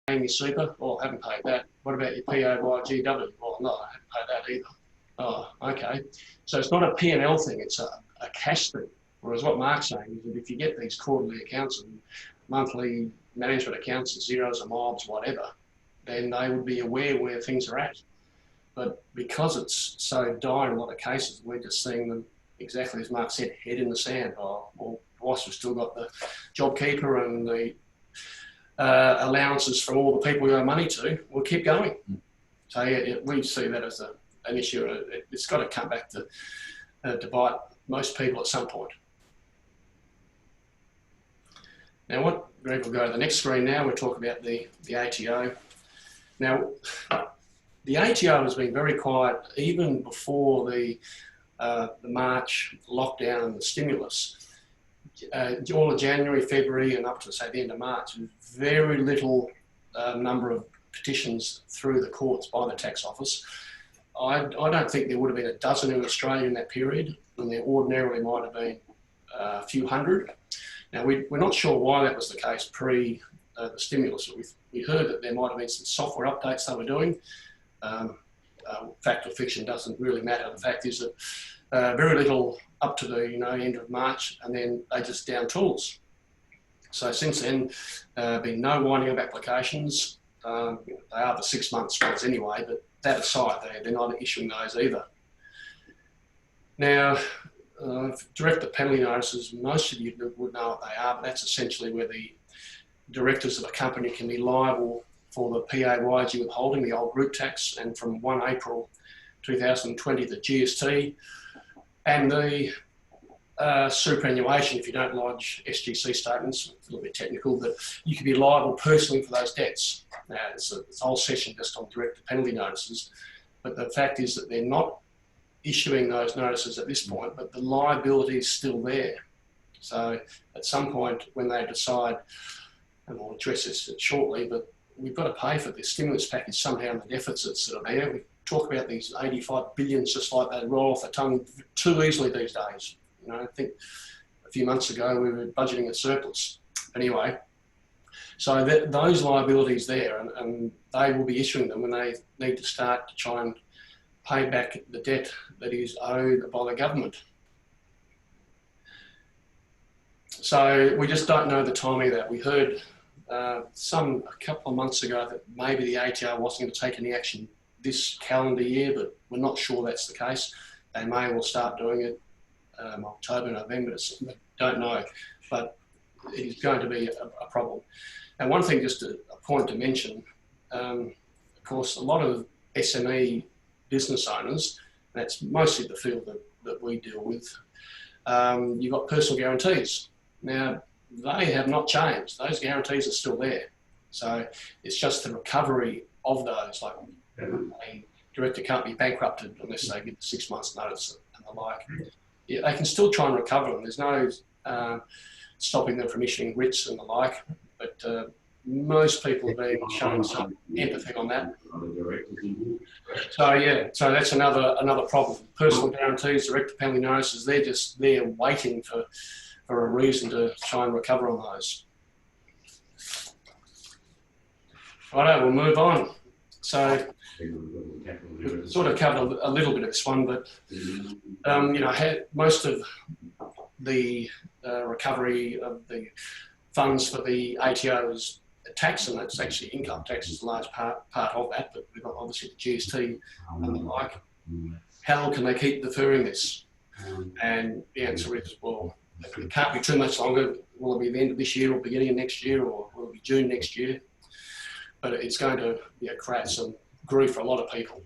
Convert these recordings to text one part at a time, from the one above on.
paying your super? Oh, I haven't paid that. What about your PAYGW? Well, no, I haven't paid that either. Oh, okay. So it's not a P&L thing, it's a cash thing. Whereas what Mark's saying is that if you get these quarterly accounts and monthly management accounts and zeros and mobs, whatever, then they would be aware where things are at. But because it's so dire in a lot of cases, we're just seeing them, exactly as Mark said, head in the sand. Oh, well, whilst we've still got the JobKeeper and the allowances from all the people we owe money to, we'll keep going. So yeah, we see that as an issue. It's got to come back to bite most people at some point. Now, what Greg will go to the next screen now, we'll talk about the ATO. Now, the ATO has been very quiet even before the March lockdown and the stimulus. All of January, February, and up to, say, the end of March, very little number of petitions through the courts by the tax office. I don't think there would have been a dozen in Australia in that period, and there ordinarily might have been a few hundred. Now, we're not sure why that was the case pre the stimulus. We heard that there might have been some software updates they were doing. Fact or fiction doesn't really matter. The fact is that very little up to the end of March, and then they just down tools. So since then, been no winding up applications. They are the 6 months ones anyway, but that aside, they're not issuing those either. Now, director penalty notices, most of you would know what they are, but that's essentially where the directors of a company can be liable for the PAYG withholding, the old group tax, and from 1 April 2020, the GST, and the superannuation if you don't lodge SGC statements. It's a little bit technical, but you can be liable personally for those debts. Now, it's a whole session just on director penalty notices, but the fact is that they're not issuing those notices at this point, but the liability is still there. So at some point when they decide, and we'll address this shortly, but we've got to pay for this stimulus package somehow and the deficits that are there. We talk about these 85 billions just like they roll off the tongue too easily these days. I think a few months ago we were budgeting a surplus. Anyway, so those liabilities there, and they will be issuing them when they need to start to try and pay back the debt that is owed by the government. So we just don't know the timing of that. We heard a couple of months ago that maybe the ATO wasn't going to take any action this calendar year, but we're not sure that's the case. They may well start doing it October, November, don't know, but it is going to be a problem. And one thing, just a point to mention, of course, a lot of SME business owners, that's mostly the field that we deal with, you've got personal guarantees. Now, they have not changed. Those guarantees are still there. So it's just the recovery of those, like a director can't be bankrupted unless they give 6 months notice and the like. Yeah, they can still try and recover them. There's no stopping them from issuing writs and the like, but most people are being shown some empathy on that. So yeah, so that's another problem. Personal guarantees, director penalty notices, they're just there waiting for a reason to try and recover on those. Righto, we'll move on. So we've sort of covered a little bit of this one, but most of the recovery of the funds for the ATO is tax, and that's actually income tax is a large part of that, but we've got obviously the GST and the like. How long can they keep deferring this? And the answer is, well, it can't be too much longer. Will it be the end of this year or beginning of next year, or will it be June next year? But it's going to create some grief for a lot of people.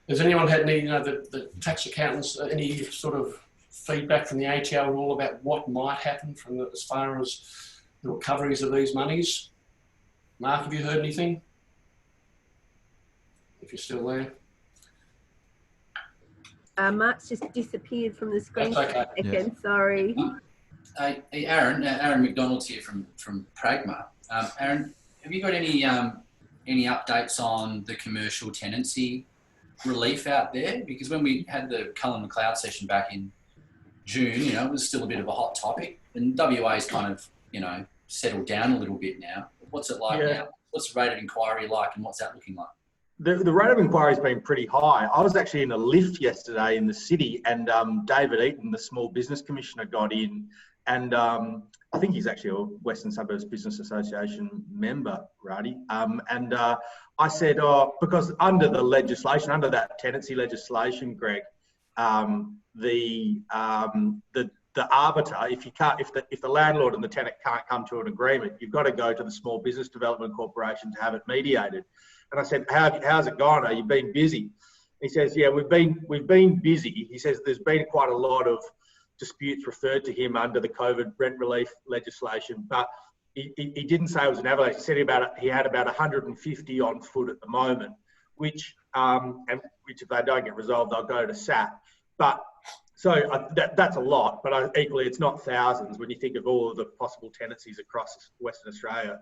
Has anyone had any, the tax accountants, any sort of feedback from the ATO at all about what might happen as far as the recoveries of these monies? Mark, have you heard anything? If you're still there. Mark's just disappeared from the screen. That's okay. For a second, sorry. Hey, Aaron McDonald's here from Pragma. Aaron, have you got any updates on the commercial tenancy relief out there? Because when we had the Cullen McLeod session back in June, it was still a bit of a hot topic, and WA is kind of, settled down a little bit now. What's it like now? What's the rate of inquiry like, and what's that looking like? The rate of inquiry has been pretty high. I was actually in a lift yesterday in the city, and David Eaton, the Small Business Commissioner, got in, and I think he's actually a Western Suburbs Business Association member, Radi. I said, because under the legislation, under that tenancy legislation, Greg, the arbiter, if the landlord and the tenant can't come to an agreement, you've got to go to the Small Business Development Corporation to have it mediated. And I said, how's it gone? Are you been busy? He says, yeah, we've been busy. He says there's been quite a lot of disputes referred to him under the COVID rent relief legislation, but he didn't say it was an avalanche. He said he had about 150 on foot at the moment, which if they don't get resolved, they'll go to SAT. But so that's a lot, but equally it's not thousands when you think of all of the possible tenancies across Western Australia.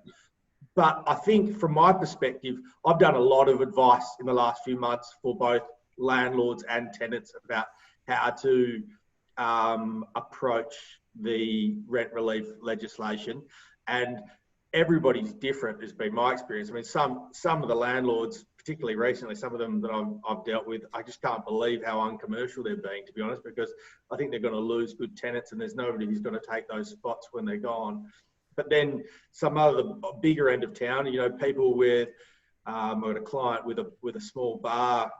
But I think from my perspective, I've done a lot of advice in the last few months for both landlords and tenants about how to approach the rent relief legislation. And everybody's different, has been my experience. I mean, some of the landlords, particularly recently, some of them that I've dealt with, I just can't believe how uncommercial they're being, to be honest, because I think they're going to lose good tenants and there's nobody who's going to take those spots when they're gone. But then some other bigger end of town, people with, I had a client with a small bar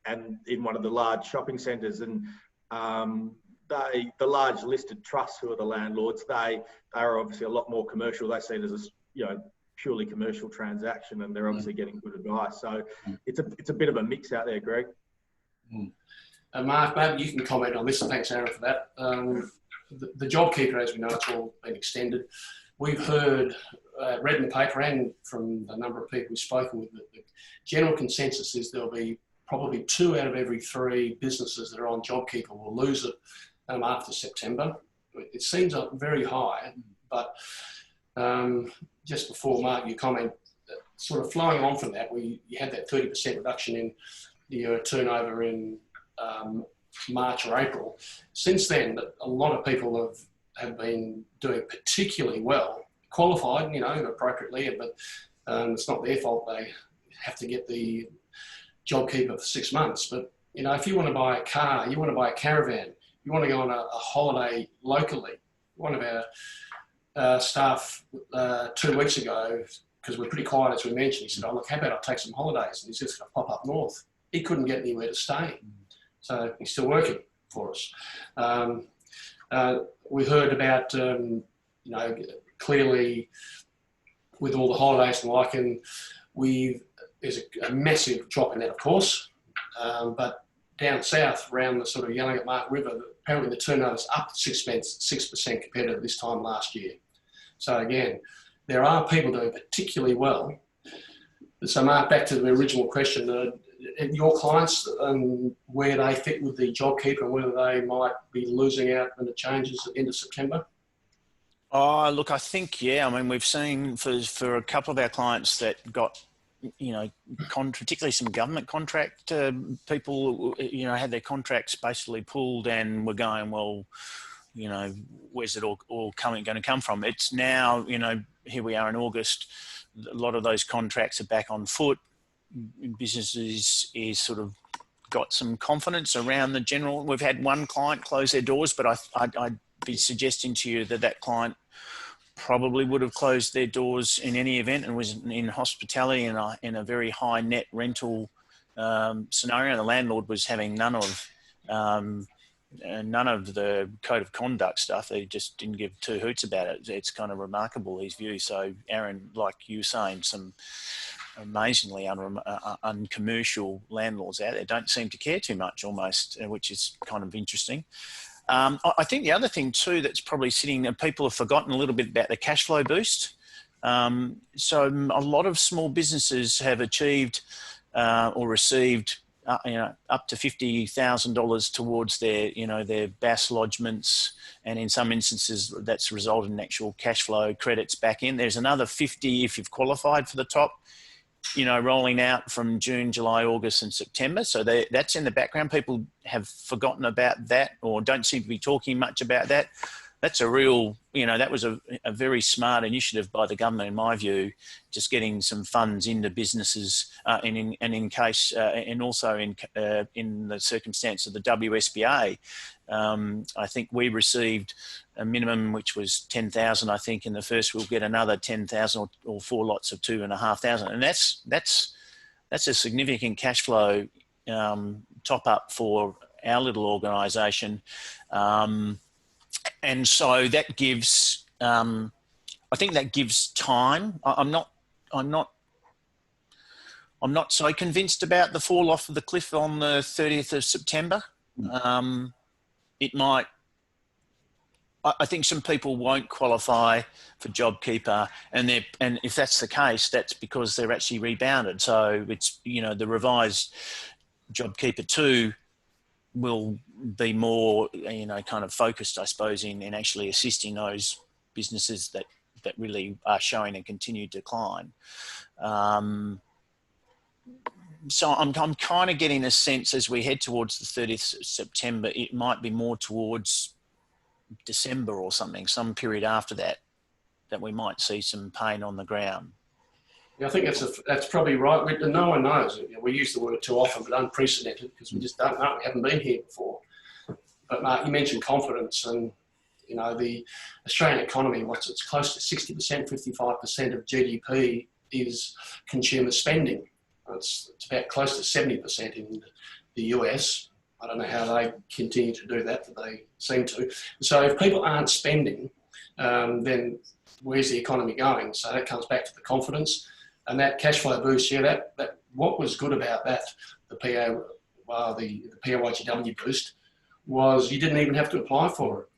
and in one of the large shopping centres, and the large listed trusts who are the landlords, they are obviously a lot more commercial. They see it as a purely commercial transaction, and they're obviously getting good advice. So it's a bit of a mix out there, Greg. Mark, maybe you can comment on this. Thanks, Aaron, for that. The JobKeeper, as we know, it's all been extended. We've heard, read in the paper and from the number of people we've spoken with, that the general consensus is there'll be probably 2 out of every 3 businesses that are on JobKeeper will lose it after September. It seems very high, but just before, Mark, you comment, sort of flowing on from that, you had that 30% reduction in your turnover in March or April. Since then, a lot of people have been doing particularly well, qualified, appropriately, but it's not their fault. They have to get the JobKeeper for 6 months. But, if you want to buy a car, you want to buy a caravan, you want to go on a holiday locally. One of our staff 2 weeks ago, because we're pretty quiet, as we mentioned, he said, look, how about I take some holidays? And he's just going to pop up north. He couldn't get anywhere to stay. So he's still working for us. We heard about, clearly with all the holidays and like, and there's a massive drop in that, of course. But down south, around the sort of Yallingup River, apparently the turnover's up 6% compared to this time last year. So again, there are people doing particularly well. So Mark, back to the original question, your clients, where they fit with the JobKeeper and whether they might be losing out when it changes at the end of September? Oh, look, I think, yeah. I mean, we've seen for a couple of our clients that got, particularly some government contract people, had their contracts basically pulled and were going, well, where's it all going to come from? It's now, here we are in August, a lot of those contracts are back on foot. Businesses is sort of got some confidence around the general. We've had one client close their doors, but I'd be suggesting to you that client probably would have closed their doors in any event and was in hospitality in a very high net rental scenario. The landlord was having none of the code of conduct stuff. They just didn't give 2 hoots about it. It's kind of remarkable, his view. So Aaron, like you were saying, some amazingly uncommercial landlords out there don't seem to care too much almost, which is kind of interesting. I think the other thing too that's probably sitting, people have forgotten a little bit about the cash flow boost. So a lot of small businesses have achieved or received up to $50,000 towards their BAS lodgements, and in some instances that's resulted in actual cash flow credits back in. There's another 50 if you've qualified for the top, rolling out from June, July, August and September. So that's in the background. People have forgotten about that or don't seem to be talking much about that. that's a real, that was a very smart initiative by the government, in my view, just getting some funds into businesses, and also in the circumstance of the WSPA. I think we received a minimum, which was 10,000. I think in the first we'll get another 10,000 or 4 lots of 2,500, and that's a significant cash flow top up for our little organisation. And so that gives, I think that gives time. I'm not so convinced about the fall off of the cliff on the 30th of September. It might, I think some people won't qualify for JobKeeper, and if that's the case, that's because they're actually rebounded. So it's, the revised JobKeeper 2 will be more, kind of focused, I suppose, in actually assisting those businesses that really are showing a continued decline. So I'm kind of getting a sense as we head towards the 30th of September, it might be more towards December or something, some period after that we might see some pain on the ground. Yeah, I think that's probably right. No one knows. We use the word too often, but unprecedented, because we just don't know. We haven't been here before. But Mark, you mentioned confidence, and the Australian economy. It's close to 60%, 55% of GDP is consumer spending. It's about close to 70% in the US. I don't know how they continue to do that, but they seem to. So if people aren't spending, then where's the economy going? So that comes back to the confidence. And that cash flow boost, that what was good about that, the PAYGW boost, was you didn't even have to apply for it.